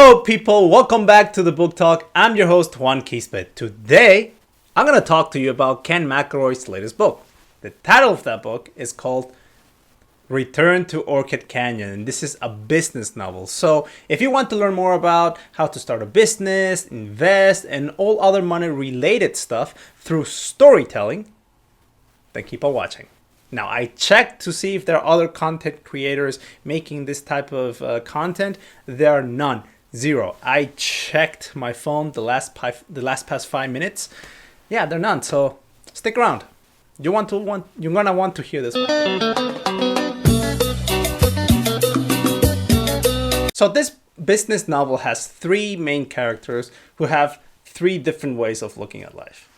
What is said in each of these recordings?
Hello people, welcome back to the Book Talk. I'm your host Juan Quispe. Today, I'm going to talk to you about Ken Mcelroy's latest book. The title of that book is called Return to Orchid Canyon, and this is a business novel. So if you want to learn more about how to start a business, invest, and all other money related stuff through storytelling, then keep on watching. Now, I checked to see if there are other content creators making this type of content. There are none. Zero. I checked my phone the last past 5 minutes. Yeah, there are none. So stick around. You're gonna want to hear this one. So this business novel has three main characters who have three different ways of looking at life.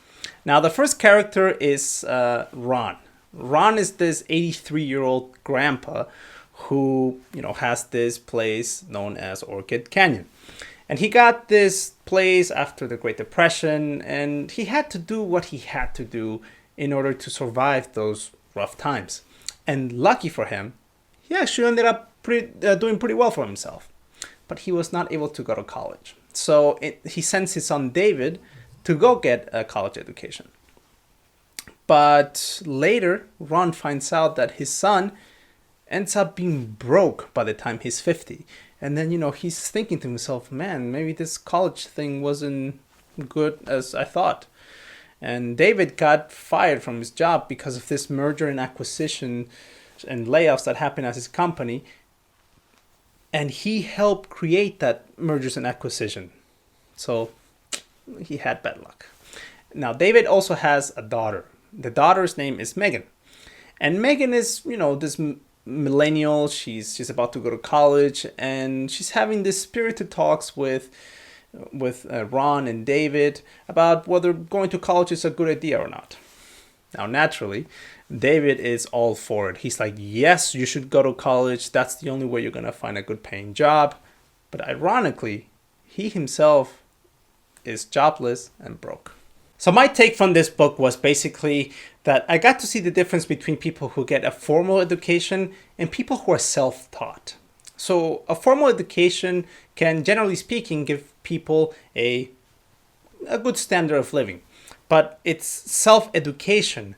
Now, the first character is Ron. Ron is this 83-year-old grandpa who, has this place known as Orchid Canyon. And he got this place after the Great Depression, and he had to do what he had to do in order to survive those rough times. And lucky for him, he actually ended up doing pretty well for himself. But he was not able to go to college. So he sends his son David to go get a college education. But later, Ron finds out that his son ends up being broke by the time he's 50. And then, he's thinking to himself, man, maybe this college thing wasn't good as I thought. And David got fired from his job because of this merger and acquisition and layoffs that happened at his company. And he helped create that mergers and acquisition. So he had bad luck. Now, David also has a daughter. The daughter's name is Megan. And Megan is, this millennial. She's about to go to college. And she's having this spirited talks with Ron and David about whether going to college is a good idea or not. Now, naturally, David is all for it. He's like, yes, you should go to college. That's the only way you're going to find a good paying job. But ironically, he himself is jobless and broke. So my take from this book was basically that I got to see the difference between people who get a formal education and people who are self-taught. So a formal education can, generally speaking, give people a good standard of living. But it's self-education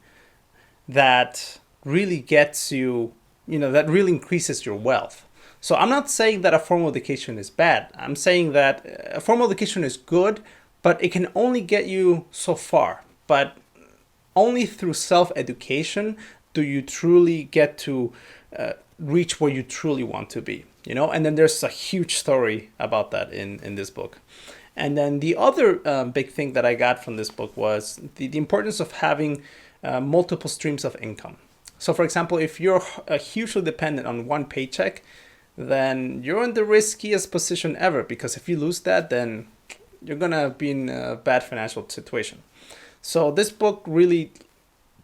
that really gets you, that really increases your wealth. So I'm not saying that a formal education is bad. I'm saying that a formal education is good, but it can only get you so far. But only through self-education do you truly get to reach where you truly want to be. And then there's a huge story about that in this book. And then the other big thing that I got from this book was the importance of having multiple streams of income. So for example, if you're hugely dependent on one paycheck, then you're in the riskiest position ever, because if you lose that, then you're going to be in a bad financial situation. So this book really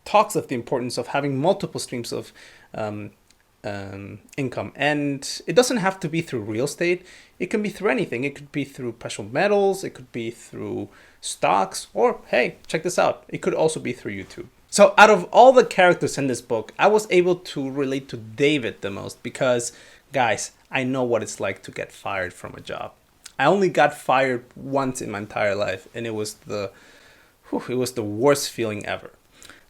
talks of the importance of having multiple streams of income. And it doesn't have to be through real estate. It can be through anything. It could be through precious metals. It could be through stocks. Or, hey, check this out. It could also be through YouTube. So out of all the characters in this book, I was able to relate to David the most because, guys, I know what it's like to get fired from a job. I only got fired once in my entire life, and it was the worst feeling ever.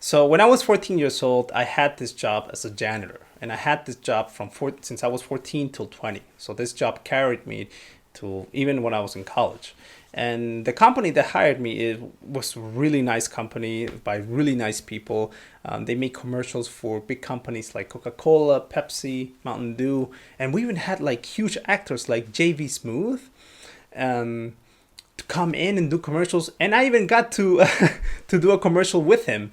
So when I was 14 years old, I had this job as a janitor, and I had this job since I was 14 till 20. So this job carried me to even when I was in college. And the company that hired me, it was a really nice company by really nice people. They make commercials for big companies like Coca-Cola, Pepsi, Mountain Dew, and we even had like huge actors like J.V. Smooth to come in and do commercials. And I even got to to do a commercial with him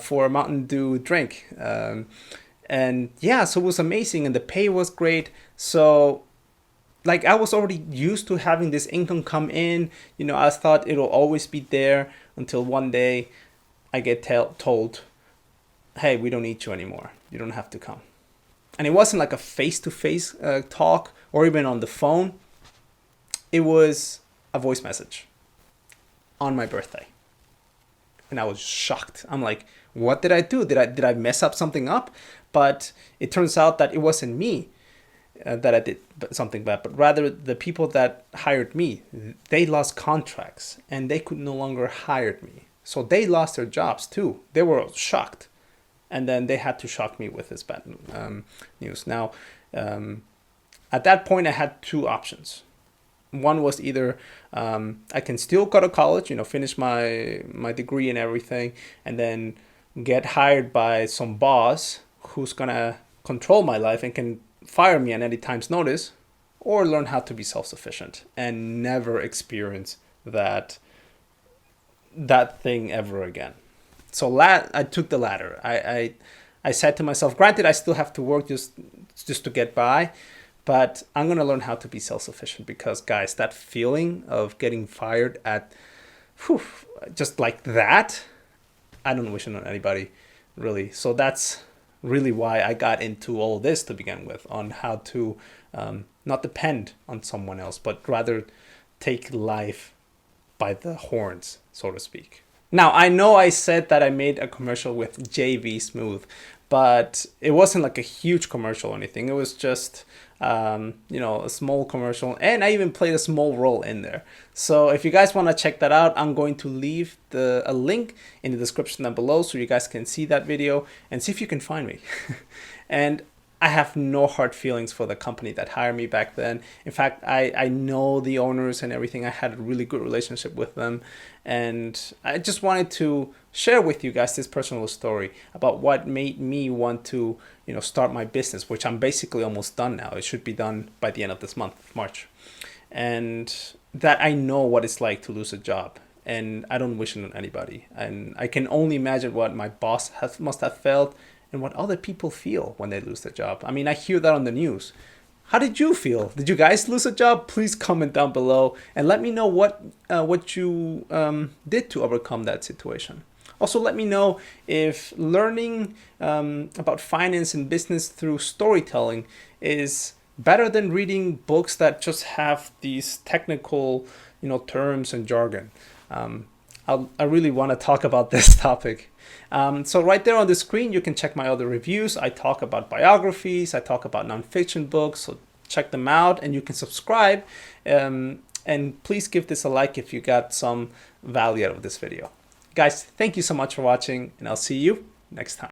for a Mountain Dew drink. And yeah, so it was amazing, and the pay was great. So I was already used to having this income come in. I thought it'll always be there until one day I get told, hey, we don't need you anymore. You don't have to come. And it wasn't like a face-to-face talk or even on the phone. It was a voice message on my birthday. And I was shocked. I'm like, what did I do? Did I mess up something up? But it turns out that it wasn't me. that I did something bad, but rather the people that hired me, they lost contracts and they could no longer hire me. So they lost their jobs too. They were shocked. And then they had to shock me with this bad news. Now, at that point, I had two options. One was either I can still go to college, finish my degree and everything, and then get hired by some boss who's gonna control my life and can fire me at any time's notice, or learn how to be self-sufficient and never experience that thing ever again. So I took the latter. I said to myself, granted, I still have to work just to get by, but I'm gonna learn how to be self-sufficient, because guys, that feeling of getting fired at, just like that, I don't wish it on anybody, really. So that's really why I got into all this to begin with, on how to not depend on someone else, but rather take life by the horns, so to speak. Now, I know I said that I made a commercial with JV Smooth, but it wasn't like a huge commercial or anything. It was just, a small commercial, and I even played a small role in there. So if you guys want to check that out, I'm going to leave a link in the description down below so you guys can see that video and see if you can find me. And I have no hard feelings for the company that hired me back then. In fact, I know the owners and everything. I had a really good relationship with them. And I just wanted to share with you guys this personal story about what made me want to, start my business, which I'm basically almost done now. It should be done by the end of this month, March. And that I know what it's like to lose a job. And I don't wish it on anybody. And I can only imagine what my boss must have felt, and what other people feel when they lose their job. I mean, I hear that on the news. How did you feel? Did you guys lose a job? Please comment down below and let me know what you did to overcome that situation. Also, let me know if learning about finance and business through storytelling is better than reading books that just have these technical, terms and jargon. I really want to talk about this topic. So right there on the screen, you can check my other reviews. I talk about biographies. I talk about nonfiction books. So check them out, and you can subscribe. And please give this a like if you got some value out of this video. Guys, thank you so much for watching, and I'll see you next time.